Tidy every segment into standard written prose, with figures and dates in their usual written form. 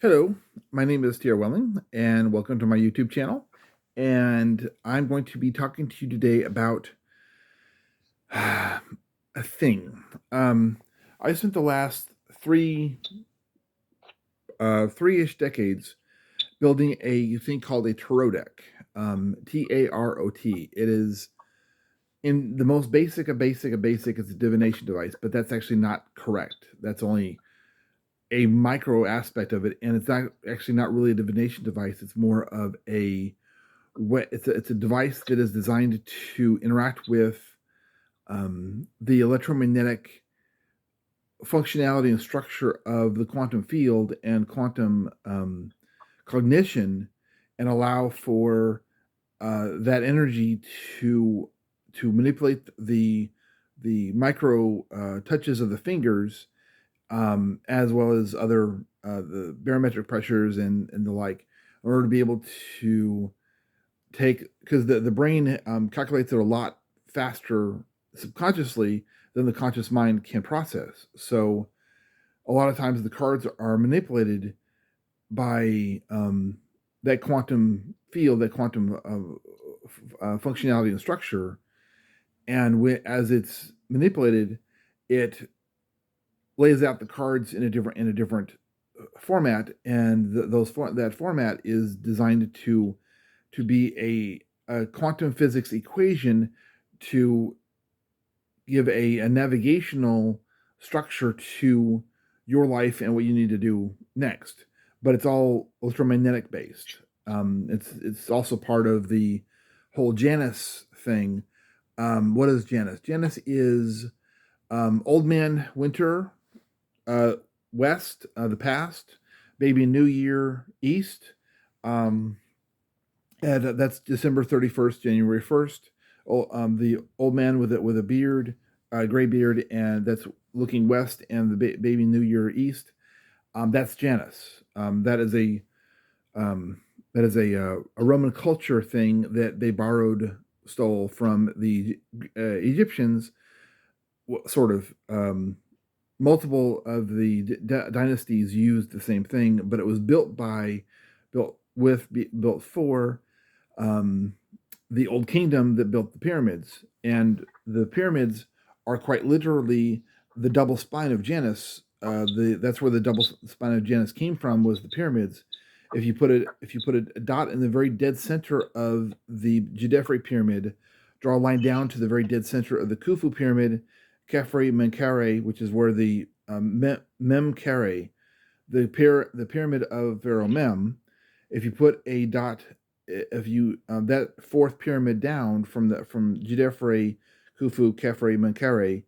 Hello, my name is T.R. Welling, and welcome to my YouTube channel. And I'm going to be talking to you today about a thing. I spent the last three-ish decades building a thing called a tarot deck, Tarot. It is in the most basic of basic. It's a divination device, but that's actually not correct. That's only a micro aspect of it, and it's not actually not really a divination device. It's more of it's a device that is designed to interact with the electromagnetic functionality and structure of the quantum field and quantum cognition, and allow for that energy to manipulate the micro touches of the fingers, as well as other the barometric pressures and the like, in order to be able to take, because the brain calculates it a lot faster subconsciously than the conscious mind can process. So a lot of times the cards are manipulated by that quantum field, that quantum functionality and structure, and as it's manipulated, it lays out the cards in a different format, and that format is designed to be a quantum physics equation to give a navigational structure to your life and what you need to do next. But it's all electromagnetic based. It's also part of the whole Janus thing. What is Janus? Janus is Old Man Winter, uh, west, the past, Baby New Year east. Um, and that's December 31st, January 1st. The old man with a beard, gray beard, and that's looking west, and the Baby New Year east. That's Janus. That is a Roman culture thing that they stole from the Egyptians, sort of. Multiple of the dynasties used the same thing, but it was built for um, the Old Kingdom that built the pyramids. And the pyramids are quite literally the double spine of Janus. That's where the double spine of Janus came from, was the pyramids. If you put a dot in the very dead center of the Djedefre pyramid, draw a line down to the very dead center of the Khufu pyramid, Khafre Menkaure, which is where the Memkare, the pyramid of Pharaoh Mem. If you put a dot, if you that fourth pyramid down from Djedefre, Khufu, Khafre Menkaure,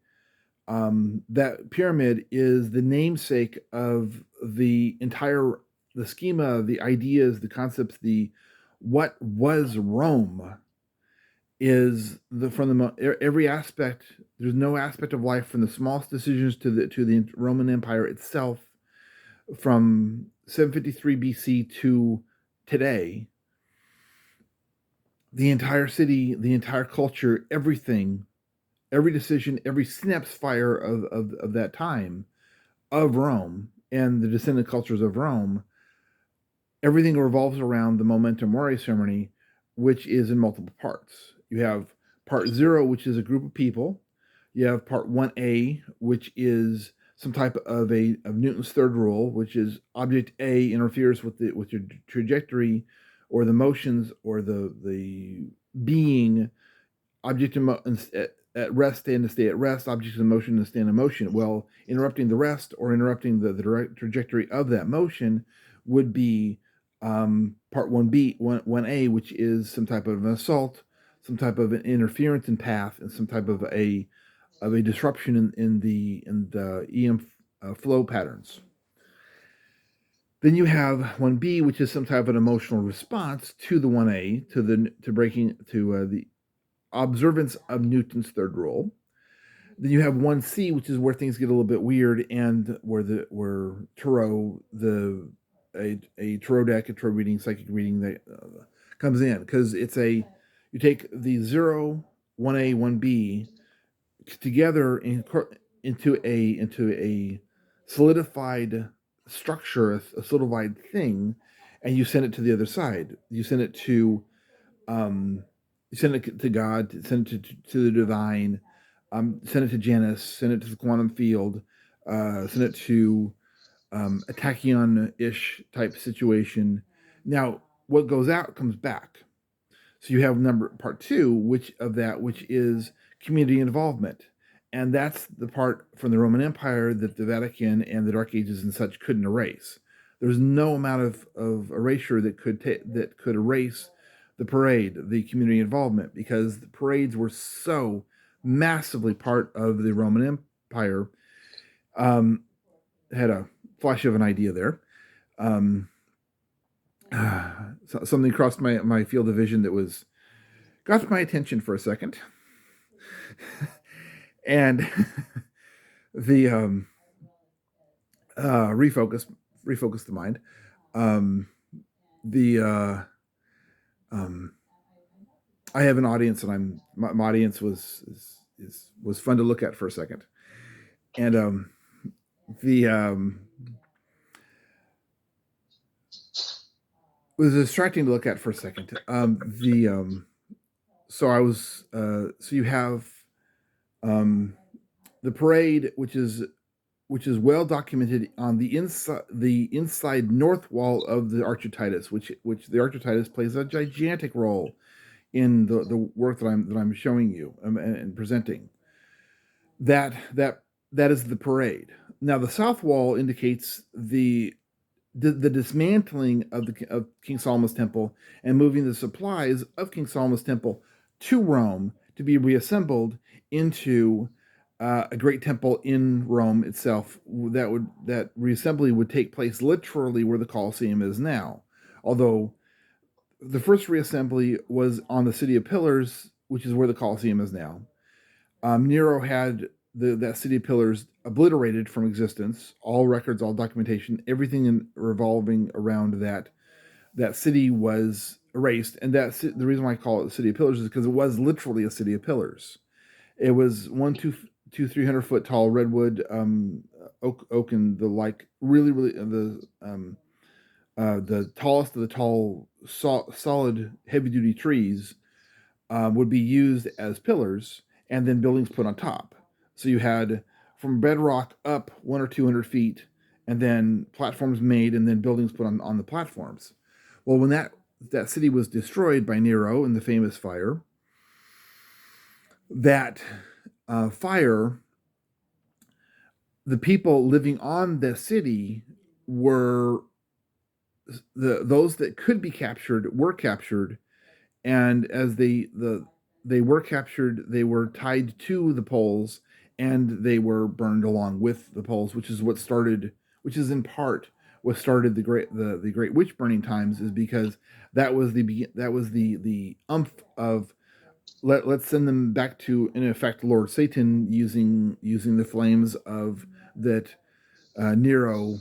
that pyramid is the namesake of the schema, the ideas, the concepts, the what was Rome, is every aspect. There's no aspect of life, from the smallest decisions to the Roman Empire itself, from 753 BC to today. The entire city, the entire culture, everything, every decision, every synapse fire of that time of Rome and the descendant cultures of Rome, everything revolves around the Memento Mori ceremony, which is in multiple parts. You have part 0, which is a group of people. You have part 1A, which is some type of Newton's third rule, which is object A interferes with your trajectory or the motions or the being. Object at rest stand to stay at rest. Objects in motion to stand in motion. Well, interrupting the rest or interrupting the direct trajectory of that motion would be part 1B, 1A, which is some type of an assault, some type of an interference in path, and some type of a disruption in the EM flow patterns. Then you have 1B, which is some type of an emotional response to the 1A, to the observance of Newton's third rule. Then you have 1C, which is where things get a little bit weird, and where tarot, a tarot deck, a tarot reading, psychic reading that comes in, because you take the 0, 1A, 1B together into a solidified structure, a solidified thing, and you send it to the other side. You send it to um, you send it to God, send it to the divine, send it to Janus, send it to the quantum field, send it to a tachyon-ish type situation. Now, what goes out comes back. So you have part two, which is community involvement. And that's the part from the Roman Empire that the Vatican and the Dark Ages and such couldn't erase. There's no amount of erasure that could erase the parade, the community involvement, because the parades were so massively part of the Roman Empire. Had a flash of an idea there. Um, Something crossed my field of vision that got my attention for a second, and the refocus the mind. Um, the I have an audience, and my audience was fun to look at for a second, and the was distracting to look at for a second. So I was so you have the parade, which is well documented on the inside north wall of the Archititus, which the Archititus plays a gigantic role in the work that I'm showing you and presenting. That is the parade. Now the south wall indicates the dismantling of King Solomon's temple and moving the supplies of King Solomon's temple to Rome to be reassembled into a great temple in Rome itself. That reassembly would take place literally where the Coliseum is now. Although the first reassembly was on the City of Pillars, which is where the Coliseum is now. Nero had that City of Pillars obliterated from existence. All records, all documentation, everything revolving around that city was erased. And that's the reason why I call it the City of Pillars is because it was literally a city of pillars. It was 300-foot tall redwood, oak, and the like. Really, the tallest of the tall, solid, heavy-duty trees would be used as pillars, and then buildings put on top. So you had from bedrock up 100 or 200 feet, and then platforms made, and then buildings put on the platforms. Well, when that city was destroyed by Nero in the famous fire, that fire, the people living on the city were those that could be captured were captured, and as they were captured, they were tied to the poles, and they were burned along with the poles, which is in part what started the great witch burning times, is because that was the umph of let's send them back to, in effect, Lord Satan, using the flames of that Nero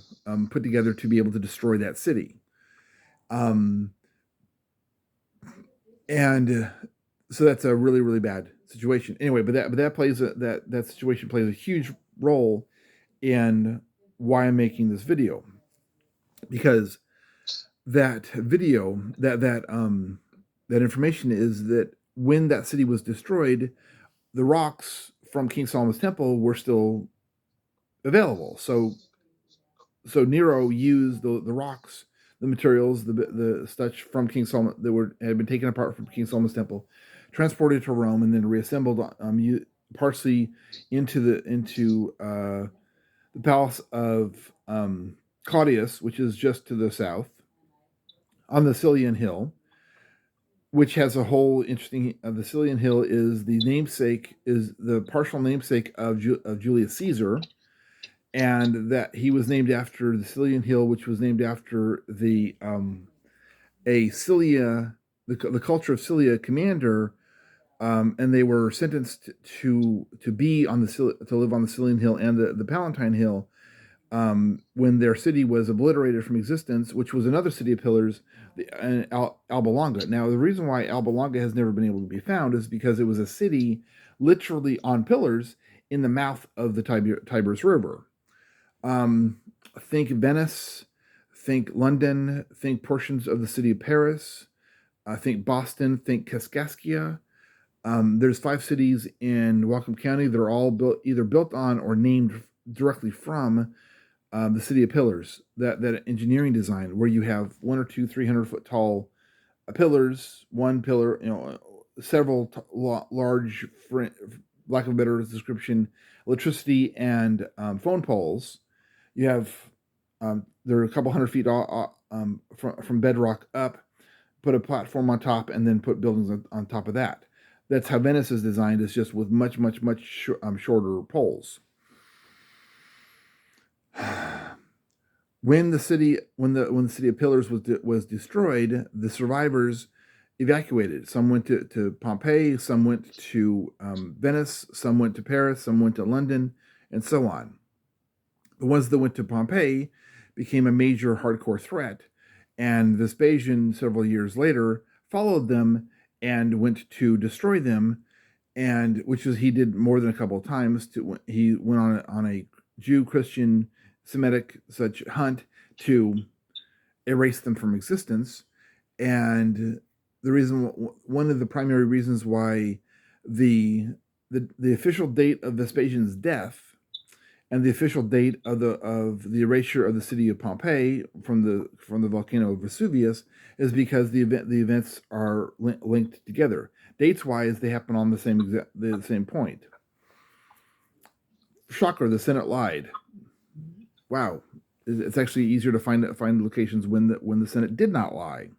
put together to be able to destroy that city. And so that's a really, really bad situation. Anyway, but that situation plays a huge role in why I'm making this video, because that video, that information is that when that city was destroyed, the rocks from King Solomon's temple were still available. So Nero used the rocks, the materials, the such from King Solomon that had been taken apart from King Solomon's temple, transported to Rome, and then reassembled partially into the palace of Claudius, which is just to the south, on the Caelian Hill, which has a whole interesting. The Caelian Hill is the partial namesake of Julius Caesar, and that he was named after the Caelian Hill, which was named after the culture of Cilia commander, and they were sentenced to live on the Caelian Hill and the Palatine Hill when their city was obliterated from existence, which was another city of pillars, Alba Longa. Now, the reason why Alba Longa has never been able to be found is because it was a city literally on pillars in the mouth of the Tiber's River. Um, think Venice, think London, think portions of the city of Paris, think Boston, think Kaskaskia. There's 5 cities in Whatcom County that are all either built on or named directly from the City of Pillars. That engineering design where you have one or two 300-foot tall pillars, one pillar, several large, for lack of a better description, electricity and phone poles. You have they're a couple hundred feet from bedrock up. Put a platform on top, and then put buildings on top of that. That's how Venice is designed. It's just with much shorter poles. When the city of Pillars was destroyed, the survivors evacuated. Some went to Pompeii, some went to Venice, some went to Paris, some went to London, and so on. The ones that went to Pompeii became a major hardcore threat, and Vespasian, several years later, followed them and went to destroy them, and which is he did more than a couple of times. He went on a Jew, Christian, Semitic such hunt to erase them from existence. And one of the primary reasons why the official date of Vespasian's death and the official date of the erasure of the city of Pompeii from the volcano of Vesuvius is because the events are linked together. Dates wise, they happen on the same point. Shocker! The Senate lied. Wow, it's actually easier to find locations when the Senate did not lie.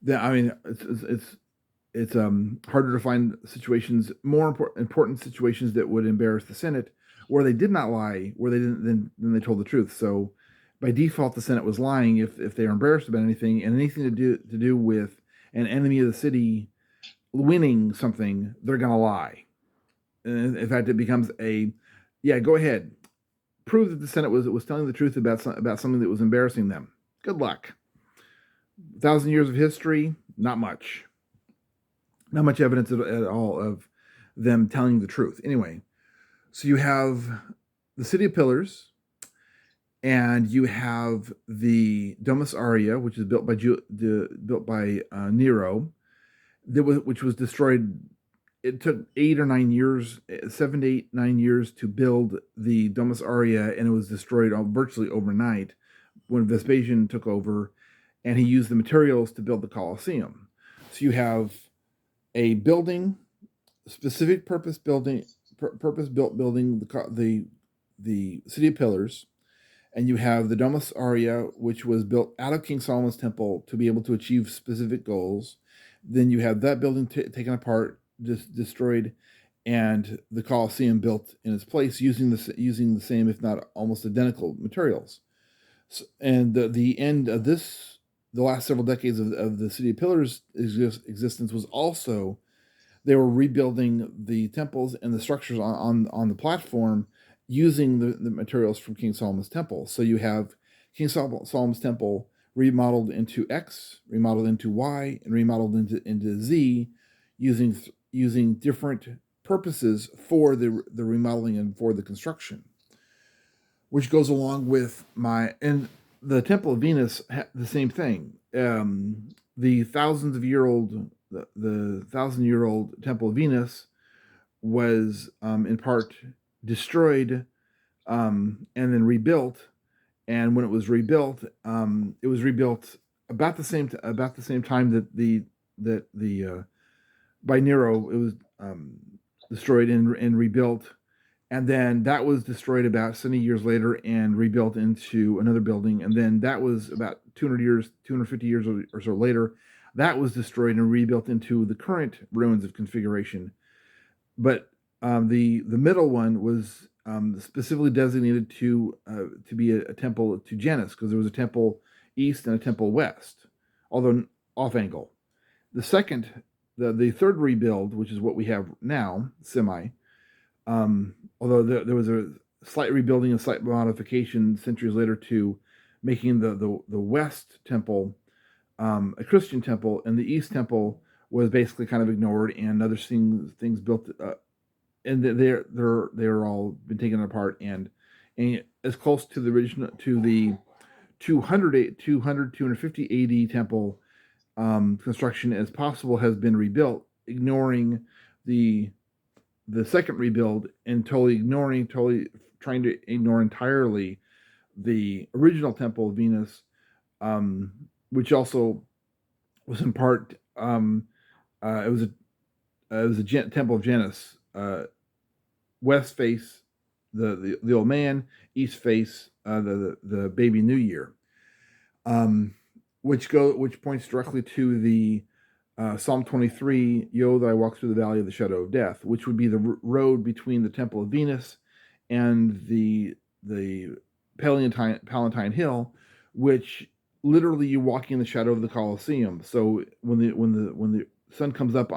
I mean, it's harder to find situations, more important situations that would embarrass the Senate, where they did not lie, where they didn't then they told the truth. So by default, the Senate was lying if they are embarrassed about anything, and anything to do with an enemy of the city winning something, they're gonna lie. And in fact, it becomes yeah, go ahead, prove that the Senate was telling the truth about something that was embarrassing them. Good luck. 1,000 years of history, not much evidence at all of them telling the truth. Anyway, so you have the City of Pillars, and you have the Domus Aurea, which is built by Nero, which was destroyed. It took 8 or 9 years, 7 to 8, 9 years to build the Domus Aurea, and it was destroyed virtually overnight when Vespasian took over, and he used the materials to build the Coliseum. So you have a building, specific purpose-built building, the City of Pillars, and you have the Domus Aurea, which was built out of King Solomon's temple to be able to achieve specific goals. Then you have that building taken apart, destroyed, and the Coliseum built in its place using the same, if not almost identical, materials. So, and the end of this, the last several decades of the City of Pillars' existence was also they were rebuilding the temples and the structures on the platform using the materials from King Solomon's temple. So you have King Solomon's temple remodeled into X, remodeled into Y, and remodeled into Z, using different purposes for the remodeling and for the construction, which goes along with and the Temple of Venus, the same thing. The 1,000-year-old Temple of Venus was in part destroyed and then rebuilt. And when it was rebuilt about the same time that by Nero it was destroyed and rebuilt. And then that was destroyed about 70 years later and rebuilt into another building. And then that was about 250 years or so later, that was destroyed and rebuilt into the current ruins of configuration. But the middle one was specifically designated to be a temple to Janus, because there was a temple east and a temple west, although off angle. The third rebuild, which is what we have now, although there was a slight rebuilding and slight modification centuries later to making the West Temple a Christian temple, and the East Temple was basically kind of ignored, and other things built, and they're all been taken apart and as close to the original, to the 250 AD temple construction as possible has been rebuilt, ignoring the second rebuild and totally trying to ignore entirely the original temple of Venus, which also was in part it was a temple of Janus, west face the old man, east face the baby New Year, which points directly to the Psalm 23, "Yo, that I walk through the valley of the shadow of death," which would be the road between the Temple of Venus and the Palatine Hill, which literally you walking in the shadow of the Coliseum. So when the sun comes up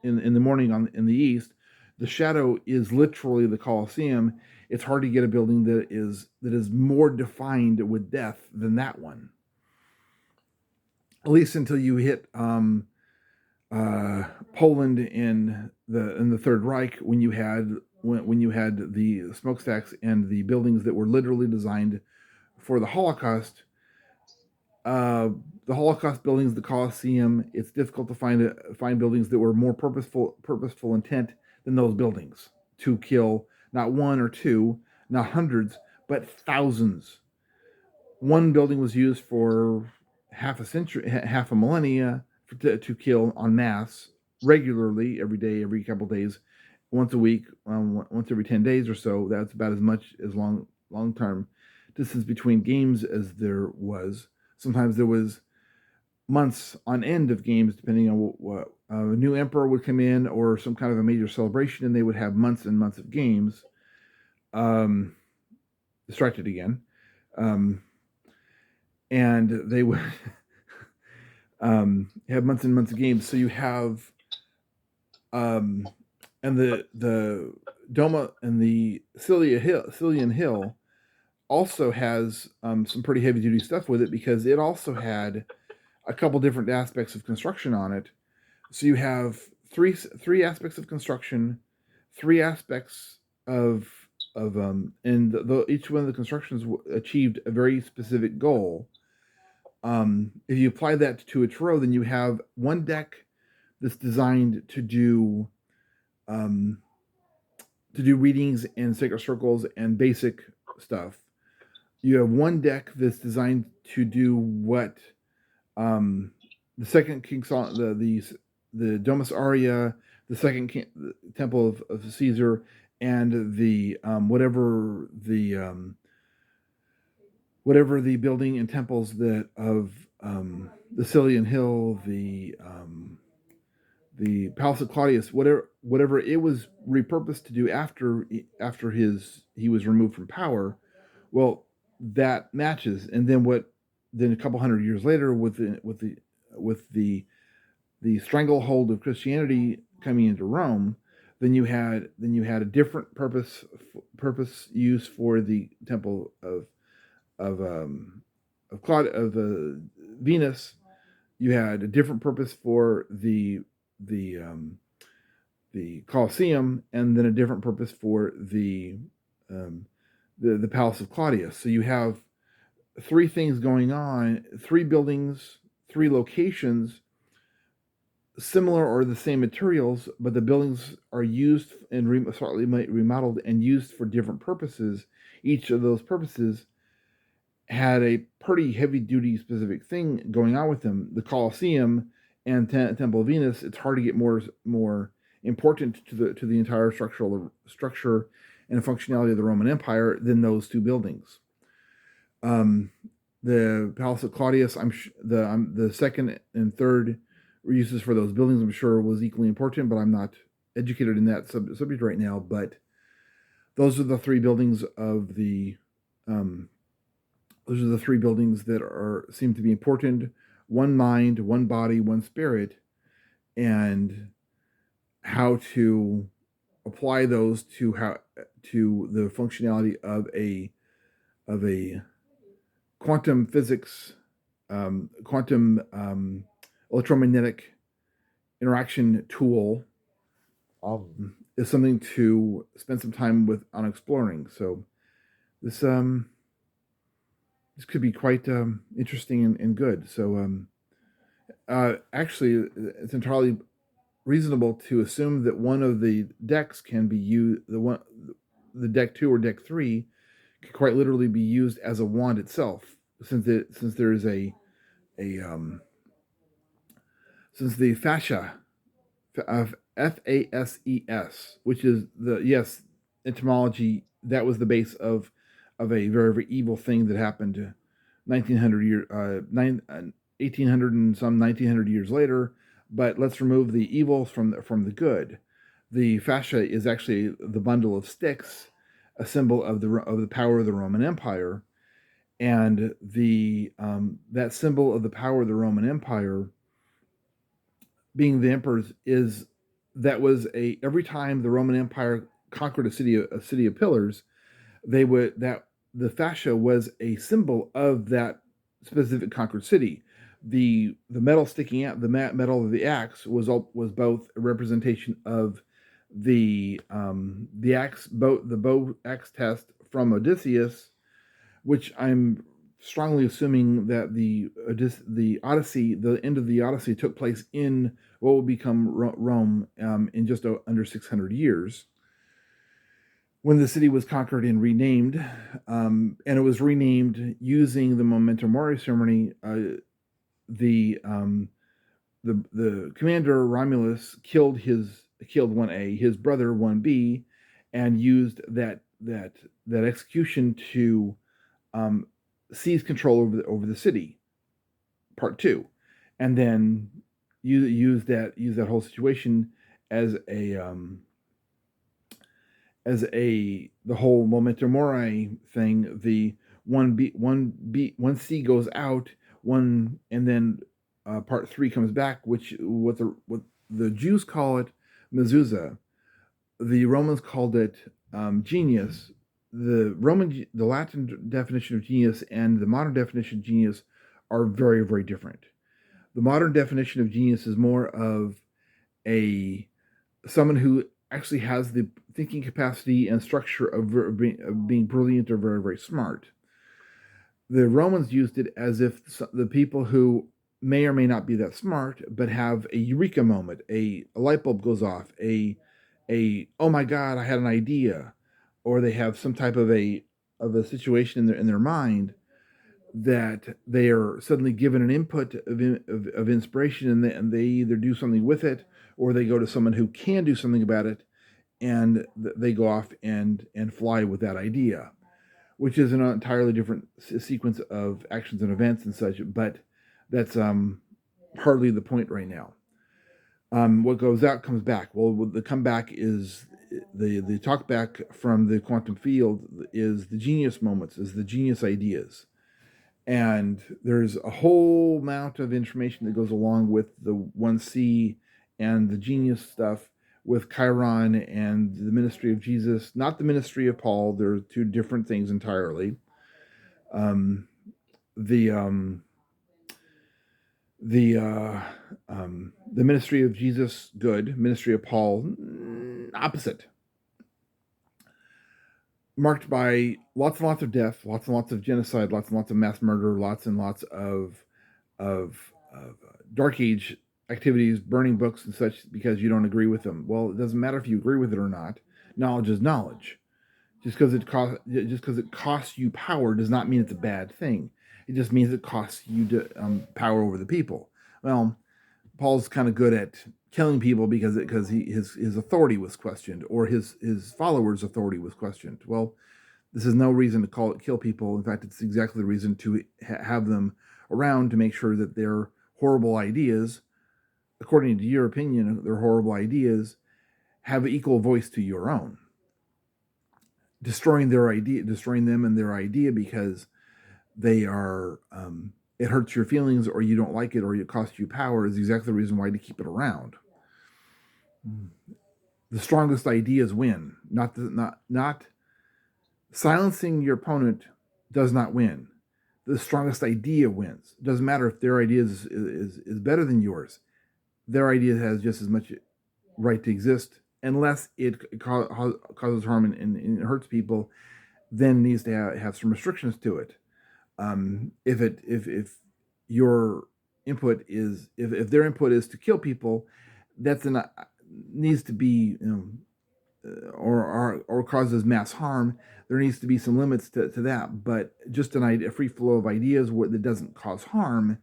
in the morning in the east, the shadow is literally the Coliseum. It's hard to get a building that is more defined with death than that one, at least until you hit Poland in the Third Reich, when you had the smokestacks and the buildings that were literally designed for the Holocaust. The Holocaust buildings, the Coliseum. It's difficult to find buildings that were more purposeful intent than those buildings to kill not one or two, not hundreds, but thousands. One building was used for half a millennia, to kill en masse regularly, every day, every couple of days, once a week, once every 10 days or so. That's about as much as long term distance between games as there was. Sometimes there was months on end of games, depending on what a new emperor would come in or some kind of a major celebration, and they would have months and months of games. Distracted again. And they would have months and months of games. So you have, and the Doma and the Caelian Hill also has some pretty heavy duty stuff with it, because it also had a couple different aspects of construction on it. So you have three aspects of construction, three aspects of and each one of the constructions achieved a very specific goal. If you apply that to its row, then you have one deck that's designed to do readings and sacred circles and basic stuff. You have one deck that's designed to do what the second King Solomon, the Domus Aurea, the second the Temple of Caesar, and the whatever the building and temples that of the Caelian Hill, the Palace of Claudius, whatever it was repurposed to do after he was removed from power. Well, that matches. And then a couple hundred years later, with the stranglehold of Christianity coming into Rome, then you had a different purpose use for the temple of Venus. You had a different purpose for the Coliseum, and then a different purpose for the Palace of Claudius. So you have three things going on, three buildings, three locations, similar or the same materials, but the buildings are used and slightly remodeled and used for different purposes. Each of those purposes had a pretty heavy-duty specific thing going on with them. The Coliseum and Temple of Venus, it's hard to get more important to the entire structure and functionality of the Roman Empire than those two buildings. The Palace of Claudius, the second and third uses for those buildings, I'm sure, was equally important, but I'm not educated in that subject right now. But those are the three buildings of the those are the three buildings that seem to be important: one mind, one body, one spirit, and how to apply those to the functionality of a quantum physics, quantum electromagnetic interaction tool, is something to spend some time on exploring. So this this could be quite interesting and good. So actually, it's entirely reasonable to assume that one of the decks can be used. The deck two or deck three, could quite literally be used as a wand itself, since there is a since the fascia of FASES, which is the yes etymology, that was the base of a very very evil thing that happened 1900 year 1800 and some 1900 years later. But let's remove the evils from the good. The fascia is actually the bundle of sticks, a symbol of the power of the Roman Empire, and the that symbol of the power of the Roman Empire, being the emperors, is that was a every time the Roman Empire conquered a city of pillars, they would that the fascia was a symbol of that specific conquered city. The metal sticking out, the metal of the axe was both a representation of the bow axe test from Odysseus, which I'm strongly assuming that the Odyssey, the end of the Odyssey, took place in what will become Rome in just under 600 years, when the city was conquered and renamed, and it was renamed using the Memento Mori ceremony. The the commander Romulus killed 1A, his brother 1B, and used that execution to um, seize control over the city. Part two, and then use that whole situation as the whole memento mori thing. The one C goes out, one, and then part three comes back, which what the Jews call it mezuzah. The Romans called it genius. The Latin definition of genius and the modern definition of genius are very very different. The modern definition of genius is more of a someone who actually has the thinking capacity and structure of being brilliant or very very smart. The Romans used it as if the people who may or may not be that smart but have a eureka moment, a light bulb goes off, a oh my god, I had an idea, or they have some type of a situation in their mind, that they are suddenly given an input of inspiration, and they either do something with it, or they go to someone who can do something about it, and they go off and fly with that idea, which is an entirely different sequence of actions and events and such. But that's hardly the point right now. What goes out comes back. Well, the comeback is the talk back from the quantum field is the genius moments, is the genius ideas. And there's a whole amount of information that goes along with the 1C and the genius stuff with Chiron and the ministry of Jesus, not the ministry of Paul. They're two different things entirely. Um, the the ministry of Jesus, good. Ministry of Paul, opposite. Marked by lots and lots of death, lots and lots of genocide, lots and lots of mass murder, lots and lots of Dark Age activities, burning books and such because you don't agree with them. Well, it doesn't matter if you agree with it or not. Knowledge is knowledge. Just because it costs you power does not mean it's a bad thing. It just means it costs you power over the people. Well, Paul's kind of good at killing people because his authority was questioned, or his followers' authority was questioned. Well, this is no reason to kill people. In fact, it's exactly the reason to have them around, to make sure that their horrible ideas, according to your opinion, their horrible ideas have equal voice to your own. Destroying them and their idea because they are it hurts your feelings, or you don't like it, or it costs you power, is exactly the reason why to keep it around. The strongest ideas win. Not silencing your opponent does not win. The strongest idea wins. It doesn't matter if their idea is better than yours. Their idea has just as much right to exist, unless it causes harm and hurts people. then needs to have some restrictions to it. If your input is if their input is to kill people, that's an needs to be, or causes mass harm. There needs to be some limits to that. But just a free flow of ideas that doesn't cause harm.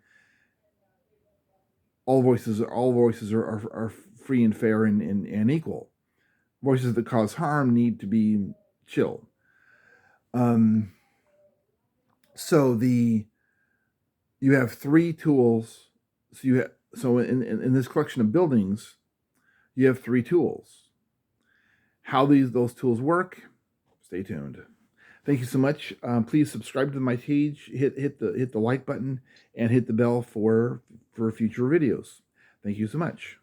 All voices are free and fair and equal. Voices that cause harm need to be chilled. So you have three tools. So in this collection of buildings, you have three tools. How those tools work, stay tuned. Thank you so much. Please subscribe to my page, hit the like button, and hit the bell for future videos. Thank you so much.